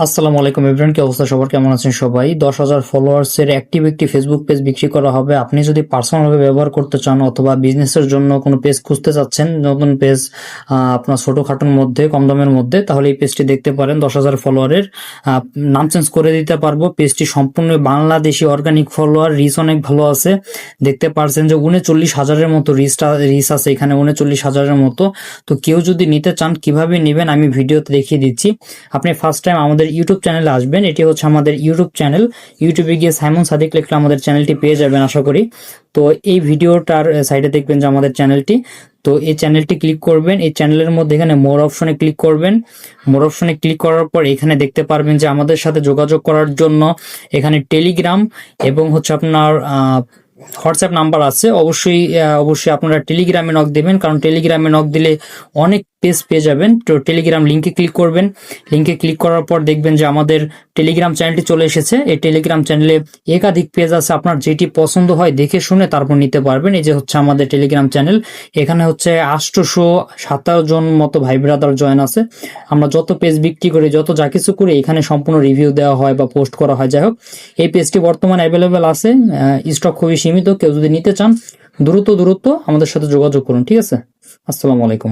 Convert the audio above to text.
আসসালামু আলাইকুম এভরিওয়ান, কি অবস্থা সবার, কেমন আছেন সবাই? 10,000 ফলোয়ার্সের অ্যাক্টিভ একটি ফেসবুক পেজ বিক্রি করা হবে। আপনি যদি পার্সোনালভাবে ব্যবহার করতে চান অথবা বিজনেসের জন্য কোনো পেজ খুঁজতে চাচ্ছেন, নতুন পেজ আপনার ছোটখাটোর মধ্যে কম দামের মধ্যে, তাহলে এই পেজটি দেখতে পারেন। 10,000 ফলোয়ারের নাম চেঞ্জ করে দিতে পারবো। পেজটি সম্পূর্ণ বাংলাদেশি অর্গানিক ফলোয়ার, রিচ অনেক ভালো আছে। দেখতে পারছেন যে 39,000-এর মতো রিচ আছে এখানে, 39,000-এর মতো। তো কেউ যদি নিতে চান কিভাবে নেবেন আমি ভিডিওতে দেখিয়ে দিচ্ছি। আপনি ফার্স্ট টাইম আমাদের ইউটিউব চ্যানেলে আসবেন। এটি হচ্ছে আমাদের ইউটিউব চ্যানেল। ইউটিউবে গিয়ে সাইমন সাদিক লিখলে আমাদের চ্যানেলটি পেয়ে যাবেন আশা করি। তো এই ভিডিওটার সাইডে দেখবেন যে আমাদের চ্যানেলটি, তো এই চ্যানেলটি ক্লিক করবেন। এই চ্যানেলের মধ্যে এখানে মোর অপশনে ক্লিক করবেন। মোর অপশনে ক্লিক করার পর এখানে দেখতে পারবেন যে আমাদের সাথে যোগাযোগ করার জন্য এখানে টেলিগ্রাম এবং হচ্ছে আপনার হোয়াটসঅ্যাপ নাম্বার আছে। অবশ্যই আপনারা টেলিগ্রামে নক দেবেন, কারণ টেলিগ্রামে নক দিলে অনেক পেজ পেয়ে যাবেন। তো টেলিগ্রাম লিঙ্কে ক্লিক করবেন। লিঙ্কে ক্লিক করার পর দেখবেন যে আমাদের টেলিগ্রাম চ্যানেলটি চলে এসেছে। এই টেলিগ্রাম চ্যানেলে একাধিক পেজ আছে, আপনার যেটি পছন্দ হয় দেখে শুনে তারপর নিতে পারবেন। এই যে হচ্ছে আমাদের টেলিগ্রাম চ্যানেল। এখানে হচ্ছে 827 জন মতো ভাই ব্রাদার জয়েন আছে। আমরা যত পেজ বিক্রি করি, যত যা কিছু করি, এখানে সম্পূর্ণ রিভিউ দেওয়া হয় বা পোস্ট করা হয়। যাই হোক, এই পেজটি বর্তমানে অ্যাভেলেবেল আছে, স্টক খুবই সীমিত। কেউ যদি নিতে চান দ্রুত আমাদের সাথে যোগাযোগ করুন, ঠিক আছে? আসসালামু আলাইকুম।